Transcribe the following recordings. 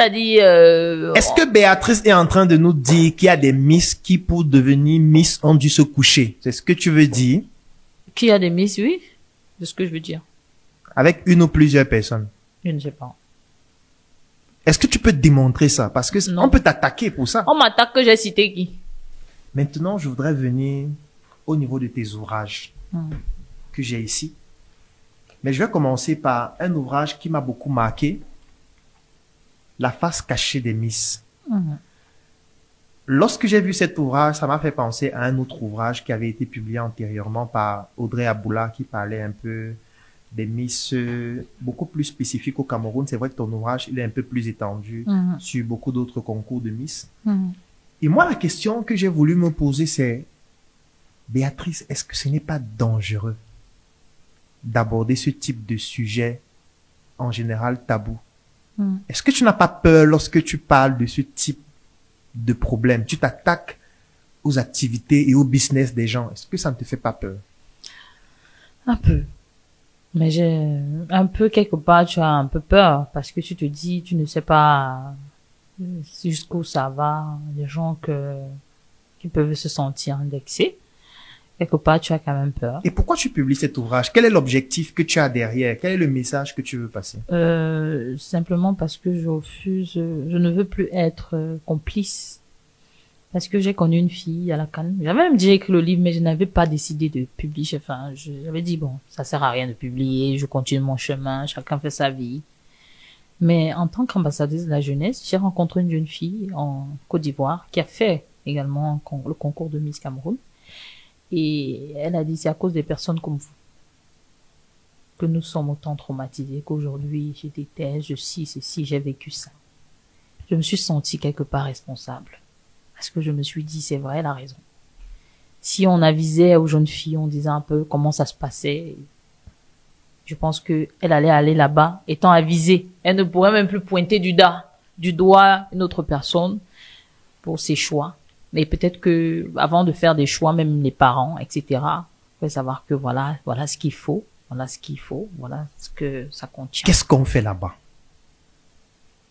C'est-à-dire... Est-ce que Béatrice est en train de nous dire qu'il y a des Miss qui, pour devenir Miss, ont dû se coucher? C'est ce que tu veux dire? Qu'il y a des Miss, oui. C'est ce que je veux dire. Avec une ou plusieurs personnes? Je ne sais pas. Est-ce que tu peux démontrer ça? Parce que on peut t'attaquer pour ça. On m'attaque que j'ai cité qui? Maintenant, je voudrais venir au niveau de tes ouvrages que j'ai ici. Mais je vais commencer par un ouvrage qui m'a beaucoup marqué. La face cachée des Miss. Lorsque j'ai vu cet ouvrage, ça m'a fait penser à un autre ouvrage qui avait été publié antérieurement par Audrey Aboula, qui parlait un peu des Miss beaucoup plus spécifiques au Cameroun. C'est vrai que ton ouvrage, il est un peu plus étendu sur beaucoup d'autres concours de Miss. Et moi, la question que j'ai voulu me poser, c'est, Béatrice, est-ce que ce n'est pas dangereux d'aborder ce type de sujet en général tabou? Est-ce que tu n'as pas peur lorsque tu parles de ce type de problème? Tu t'attaques aux activités et au business des gens. Est-ce que ça ne te fait pas peur? Un peu. Mais j'ai un peu, quelque part, tu as un peu peur parce que tu te dis, tu ne sais pas jusqu'où ça va. Des gens qui peuvent se sentir indexés. Quelque part, tu as quand même peur. Et pourquoi tu publies cet ouvrage? Quel est l'objectif que tu as derrière? Quel est le message que tu veux passer? Simplement parce que je refuse, je ne veux plus être complice. Parce que j'ai connu une fille à la Cannes. J'avais même déjà écrit le livre, mais je n'avais pas décidé de publier. Enfin, j'avais dit, bon, ça sert à rien de publier, je continue mon chemin, chacun fait sa vie. Mais en tant qu'ambassadrice de la jeunesse, j'ai rencontré une jeune fille en Côte d'Ivoire qui a fait également le concours de Miss Cameroun. Et elle a dit, c'est à cause des personnes comme vous que nous sommes autant traumatisés, qu'aujourd'hui, j'ai des thèses, je suis ceci, j'ai vécu ça. Je me suis sentie quelque part responsable. Parce que je me suis dit, c'est vrai, elle a raison. Si on avisait aux jeunes filles, on disait un peu comment ça se passait, je pense que elle allait aller là-bas, étant avisée. Elle ne pourrait même plus pointer du doigt une autre personne pour ses choix. Mais peut-être que, avant de faire des choix, même les parents, etc., faut savoir que voilà ce qu'il faut, voilà ce que ça contient. Qu'est-ce qu'on fait là-bas?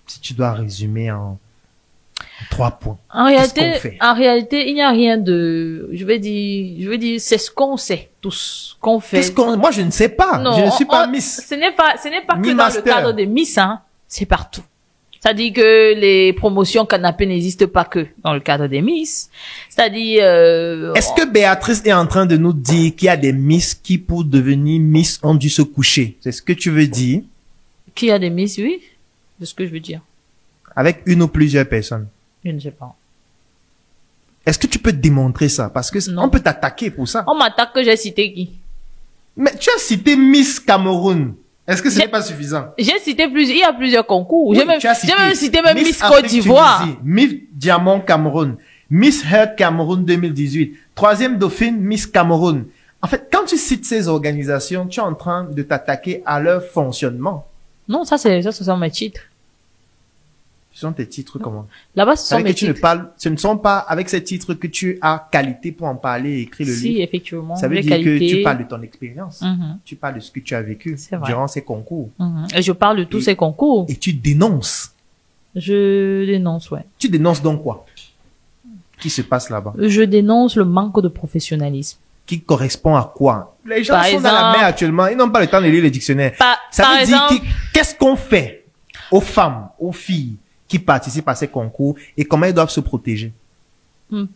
Si tu dois résumer en 3 points. En réalité, il n'y a rien de, je vais dire, c'est ce qu'on sait, tous, qu'on fait. Moi, je ne sais pas. Non, je ne suis pas Miss. Ce n'est pas que dans le cadre des Miss, hein. C'est partout. Ça dit que les promotions canapé n'existent pas que dans le cadre des Miss. C'est-à-dire, est-ce que Béatrice est en train de nous dire qu'il y a des Miss qui, pour devenir Miss, ont dû se coucher? C'est ce que tu veux dire? Qu'il y a des Miss, oui. C'est ce que je veux dire. Avec une ou plusieurs personnes? Je ne sais pas. Est-ce que tu peux démontrer ça? Parce que on peut t'attaquer pour ça. On m'attaque que j'ai cité qui? Mais tu as cité Miss Cameroun. Est-ce que ce n'est pas suffisant? J'ai cité il y a plusieurs concours. Oui, j'ai même cité Miss Côte d'Ivoire. Miss Diamant Cameroun. Miss Heart Cameroun 2018. 3e Dauphine Miss Cameroun. En fait, quand tu cites ces organisations, tu es en train de t'attaquer à leur fonctionnement. Non, ce sont mes titres. Ce sont tes titres comment? Là-bas, ce sont mes titres. Ce ne sont pas avec ces titres que tu as qualité pour en parler et écrire le livre. Si, effectivement. Ça veut dire que tu parles de ton expérience. Tu parles de ce que tu as vécu durant ces concours. Et je parle de tous ces concours. Et tu dénonces. Je dénonce, ouais. Tu dénonces donc quoi? Qui se passe là-bas? Je dénonce le manque de professionnalisme. Qui correspond à quoi? Les gens sont dans la mer actuellement. Ils n'ont pas le temps de lire les dictionnaires. Ça veut dire qu'est-ce qu'on fait aux femmes, aux filles qui participent à ces concours et comment ils doivent se protéger?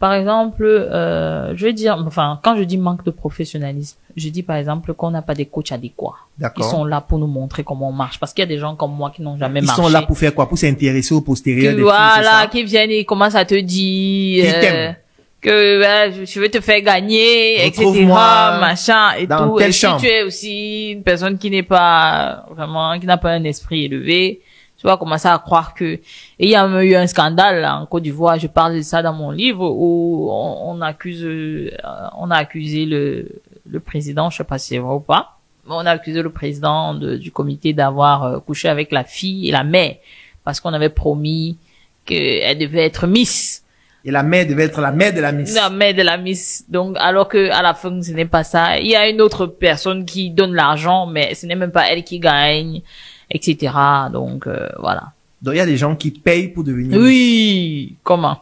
Par exemple, je veux dire, enfin, quand je dis manque de professionnalisme, je dis par exemple qu'on n'a pas des coachs adéquats. Qui sont là pour nous montrer comment on marche. Parce qu'il y a des gens comme moi qui n'ont jamais marché. Ils sont là pour faire quoi? Pour s'intéresser au postérieur des filles, voilà, qui viennent et commencent à te dire que je veux te faire gagner, etc., machin et tout. Et si tu es aussi une personne qui n'est pas vraiment, qui n'a pas un esprit élevé, tu vas commencer à croire que, et il y a même eu un scandale là, en Côte d'Ivoire, je parle de ça dans mon livre, où on a accusé le président, je sais pas si c'est vrai ou pas, mais on a accusé le président du comité d'avoir couché avec la fille et la mère, parce qu'on avait promis qu'elle devait être Miss. Et la mère devait être la mère de la Miss. La mère de la Miss. Donc, alors que, à la fin, ce n'est pas ça. Il y a une autre personne qui donne l'argent, mais ce n'est même pas elle qui gagne, etc. Donc, voilà. Donc, il y a des gens qui payent pour devenir Miss. Oui, comment?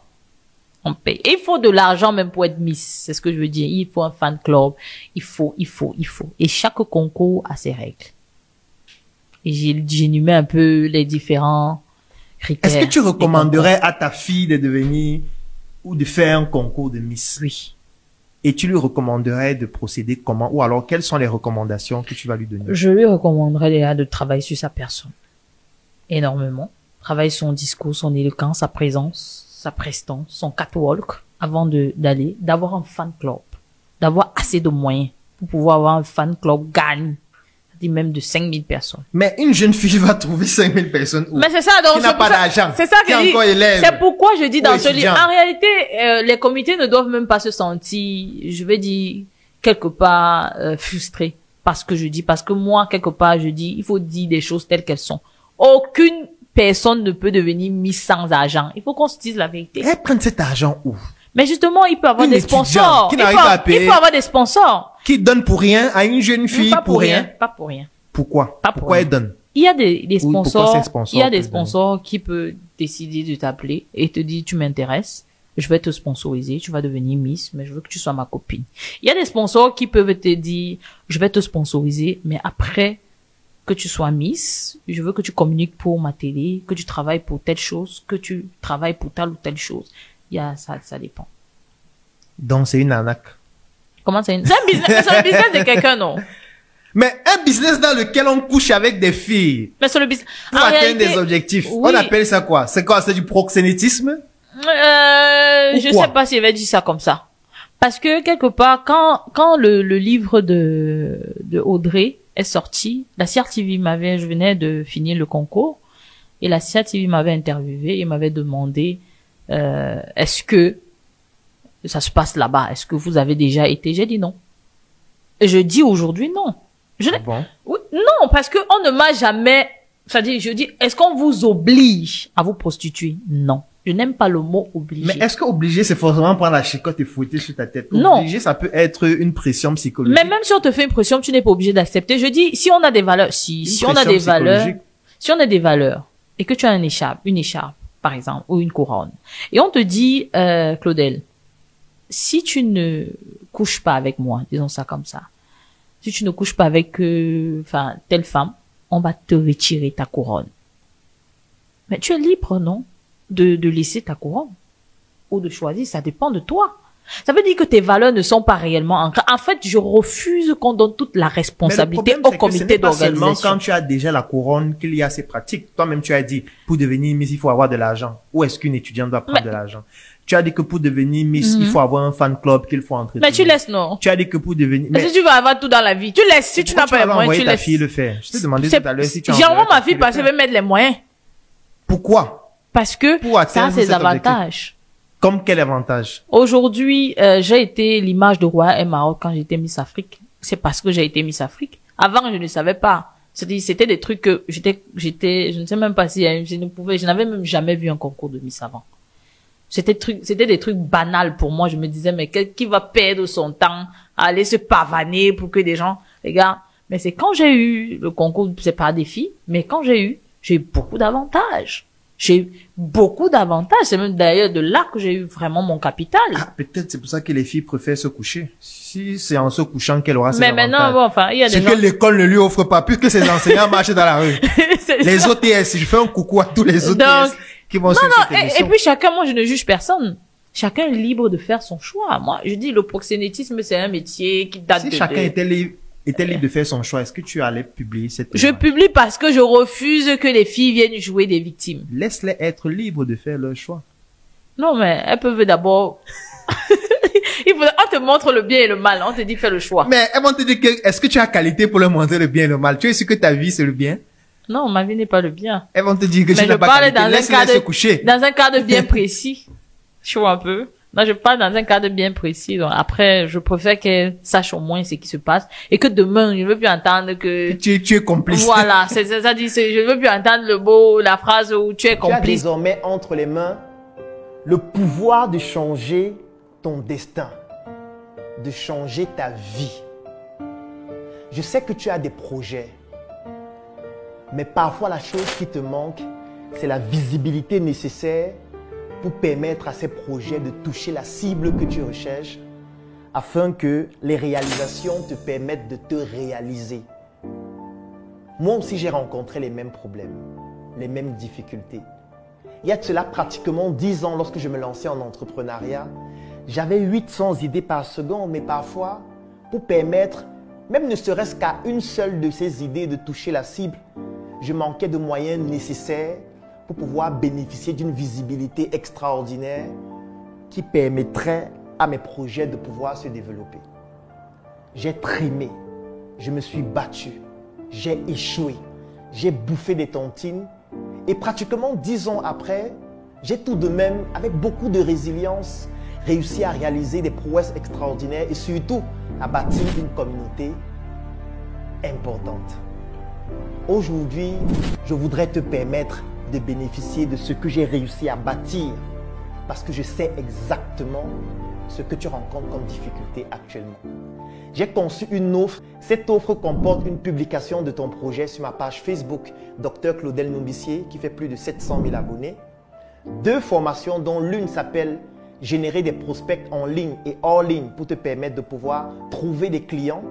On paye. Il faut de l'argent même pour être Miss. C'est ce que je veux dire. Il faut un fan club. Il faut. Et chaque concours a ses règles. Et j'énumère un peu les différents critères. Est-ce que tu recommanderais à ta fille de devenir ou de faire un concours de Miss? Oui. Et tu lui recommanderais de procéder comment? Ou alors, quelles sont les recommandations que tu vas lui donner? Je lui recommanderais déjà de travailler sur sa personne. Énormément. Travailler son discours, son éloquence, sa présence, sa prestance, son catwalk, avant d'aller, d'avoir un fan club, d'avoir assez de moyens pour pouvoir avoir un fan club gagne, c'est-à-dire même de 5000 personnes. Mais une jeune fille va trouver 5000 personnes où? Mais c'est ça, donc, qui n'a pas d'argent. C'est ça que je dis. C'est pourquoi je dis dans ce livre. En réalité, les comités ne doivent même pas se sentir, je vais dire, quelque part, frustrés. Parce que moi, quelque part, je dis, il faut dire des choses telles qu'elles sont. Aucune personne ne peut devenir Miss sans argent. Il faut qu'on se dise la vérité. Elle prend cet argent où? Mais justement, il peut avoir des sponsors. Qui n'arrive pas à payer. Il peut avoir des sponsors. Qui donne pour rien à une jeune fille pas pour rien. Pas pour rien. Pourquoi? Pourquoi elle donne? Il y a des sponsors. Il y a des sponsors qui peuvent décider de t'appeler et te dire tu m'intéresses. Je vais te sponsoriser. Tu vas devenir Miss, mais je veux que tu sois ma copine. Il y a des sponsors qui peuvent te dire je vais te sponsoriser, mais après que tu sois Miss, je veux que tu communiques pour ma télé, que tu travailles pour telle chose, que tu travailles pour telle ou telle chose. Il y a ça dépend. Donc c'est une arnaque. Comment c'est un business? C'est un business de quelqu'un, non? Mais un business dans lequel on couche avec des filles. Mais sur le business. Pour atteindre des objectifs. Oui. On appelle ça quoi? C'est quoi? C'est du proxénétisme? Je sais pas si je vais dire ça comme ça. Parce que quelque part, quand le livre de Audrey est sorti, la CRTV je venais de finir le concours, et la CRTV m'avait interviewé et m'avait demandé, est-ce que ça se passe là-bas? Est-ce que vous avez déjà été? J'ai dit non. Et je dis aujourd'hui non. Bon. Oui, non, parce que on ne m'a jamais, c'est-à-dire, je dis, est-ce qu'on vous oblige à vous prostituer? Non. Je n'aime pas le mot obligé. Mais est-ce que obligé, c'est forcément prendre la chicotte et fouetter sur ta tête? Non. Obligé, ça peut être une pression psychologique. Mais même si on te fait une pression, tu n'es pas obligé d'accepter. Je dis, si on a des valeurs, si on a des valeurs, et que tu as une écharpe, par exemple, ou une couronne, et on te dit, Claudel, si tu ne couches pas avec moi, disons ça comme ça, si tu ne couches pas avec, telle femme, on va te retirer ta couronne. Mais tu es libre, non? De laisser ta couronne. Ou de choisir, ça dépend de toi. Ça veut dire que tes valeurs ne sont pas réellement ancrées. En fait, je refuse qu'on donne toute la responsabilité au comité d'organisation. C'est seulement quand tu as déjà la couronne qu'il y a ces pratiques. Toi-même, tu as dit, pour devenir Miss, il faut avoir de l'argent. Où est-ce qu'une étudiante doit prendre de l'argent? Tu as dit que pour devenir Miss, il faut avoir un fan club qu'il faut entretenir. Mais tu laisses, non? Tu as dit que pour devenir... Mais si tu veux avoir tout dans la vie, tu laisses. Si tu n'as pas les moyens, tu laisses. Ta fille le faire. Je t'ai demandé tout à l'heure si tu as... J'envoie ma fille parce qu'elle veut mettre les moyens. Pourquoi? Parce que ça a ses avantages. Comme quel avantage? Aujourd'hui, j'ai été l'image de Roi et Maroc quand j'étais Miss Afrique. C'est parce que j'ai été Miss Afrique. Avant, je ne savais pas. C'était des trucs que je ne sais même pas si je n'avais même jamais vu un concours de Miss avant. C'était des trucs banals pour moi. Je me disais, mais qui va perdre son temps à aller se pavaner pour que des gens, les gars. Mais c'est quand j'ai eu le concours, c'est pas des filles, mais quand j'ai eu beaucoup d'avantages. J'ai eu beaucoup d'avantages. C'est même d'ailleurs de là que j'ai eu vraiment mon capital. Ah, peut-être c'est pour ça que les filles préfèrent se coucher. Si c'est en se couchant qu'elle aura ses avantages. Mais maintenant, bon, enfin, il y a des gens... C'est que l'école ne lui offre pas, puisque ses enseignants marchent dans la rue. Les OTS, je fais un coucou à tous les OTS qui vont suivre cette émission. Et puis moi, je ne juge personne. Chacun est libre de faire son choix. Moi, je dis, le proxénétisme, c'est un métier qui date Si chacun était libre de faire son choix, est-ce que tu allais publier cette... Je publie parce que je refuse que les filles viennent jouer des victimes. Laisse-les être libres de faire leur choix. Non, mais elles peuvent d'abord... On te montre le bien et le mal, on te dit fais le choix. Mais elles vont te dire est-ce que tu as qualité pour leur montrer le bien et le mal? Tu es sûr que ta vie c'est le bien? Non, ma vie n'est pas le bien. Elles vont te dire que tu n'as pas qualité, laisse-les se coucher. Dans un cadre bien précis. Tu vois un peu? Non, je parle dans un cadre bien précis. Donc après, je préfère qu'elle sache au moins ce qui se passe et que demain, je ne veux plus entendre que tu es complice. Voilà, c'est ça dit. Je ne veux plus entendre la phrase où tu es complice. Tu as désormais entre les mains le pouvoir de changer ton destin, de changer ta vie. Je sais que tu as des projets, mais parfois la chose qui te manque, c'est la visibilité nécessaire pour permettre à ces projets de toucher la cible que tu recherches afin que les réalisations te permettent de te réaliser. Moi aussi, j'ai rencontré les mêmes problèmes, les mêmes difficultés. Il y a de cela pratiquement 10 ans, lorsque je me lançais en entrepreneuriat, j'avais 800 idées par seconde, mais parfois, pour permettre, même ne serait-ce qu'à une seule de ces idées de toucher la cible, je manquais de moyens nécessaires pour pouvoir bénéficier d'une visibilité extraordinaire qui permettrait à mes projets de pouvoir se développer. J'ai trimé, je me suis battu, j'ai échoué, j'ai bouffé des tontines et pratiquement 10 ans après, j'ai tout de même, avec beaucoup de résilience, réussi à réaliser des prouesses extraordinaires et surtout à bâtir une communauté importante. Aujourd'hui, je voudrais te permettre de bénéficier de ce que j'ai réussi à bâtir parce que je sais exactement ce que tu rencontres comme difficulté actuellement. J'ai conçu une offre. Cette offre comporte une publication de ton projet sur ma page Facebook Dr Claudel Nombissier qui fait plus de 700 000 abonnés. 2 formations dont l'une s'appelle Générer des prospects en ligne et hors ligne pour te permettre de pouvoir trouver des clients.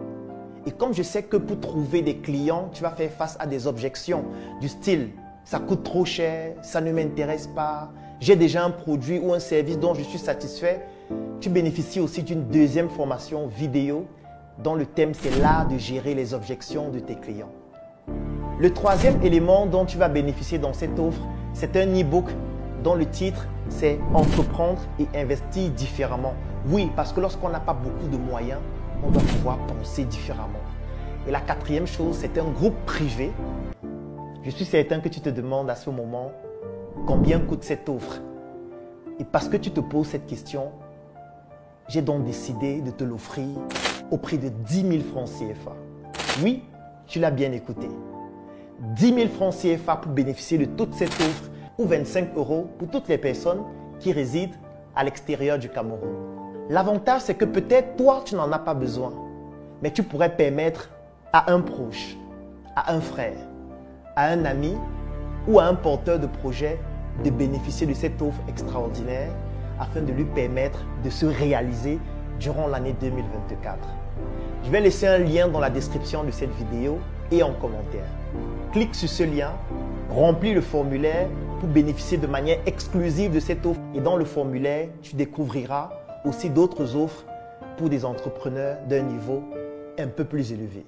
Et comme je sais que pour trouver des clients, tu vas faire face à des objections du style « ça coûte trop cher, ça ne m'intéresse pas, j'ai déjà un produit ou un service dont je suis satisfait », tu bénéficies aussi d'une 2e formation vidéo dont le thème c'est l'art de gérer les objections de tes clients. Le 3e élément dont tu vas bénéficier dans cette offre, c'est un e-book dont le titre c'est « Entreprendre et investir différemment ». Oui, parce que lorsqu'on n'a pas beaucoup de moyens, on doit pouvoir penser différemment. Et la 4e chose, c'est un groupe privé. Je suis certain que tu te demandes à ce moment combien coûte cette offre. Et parce que tu te poses cette question, j'ai donc décidé de te l'offrir au prix de 10 000 francs CFA. Oui, tu l'as bien écouté. 10 000 francs CFA pour bénéficier de toute cette offre ou 25 € pour toutes les personnes qui résident à l'extérieur du Cameroun. L'avantage, c'est que peut-être toi, tu n'en as pas besoin, mais tu pourrais permettre à un proche, à un frère, à un ami ou à un porteur de projet de bénéficier de cette offre extraordinaire afin de lui permettre de se réaliser durant l'année 2024. Je vais laisser un lien dans la description de cette vidéo et en commentaire. Clique sur ce lien, remplis le formulaire pour bénéficier de manière exclusive de cette offre. Et dans le formulaire, tu découvriras aussi d'autres offres pour des entrepreneurs d'un niveau un peu plus élevé.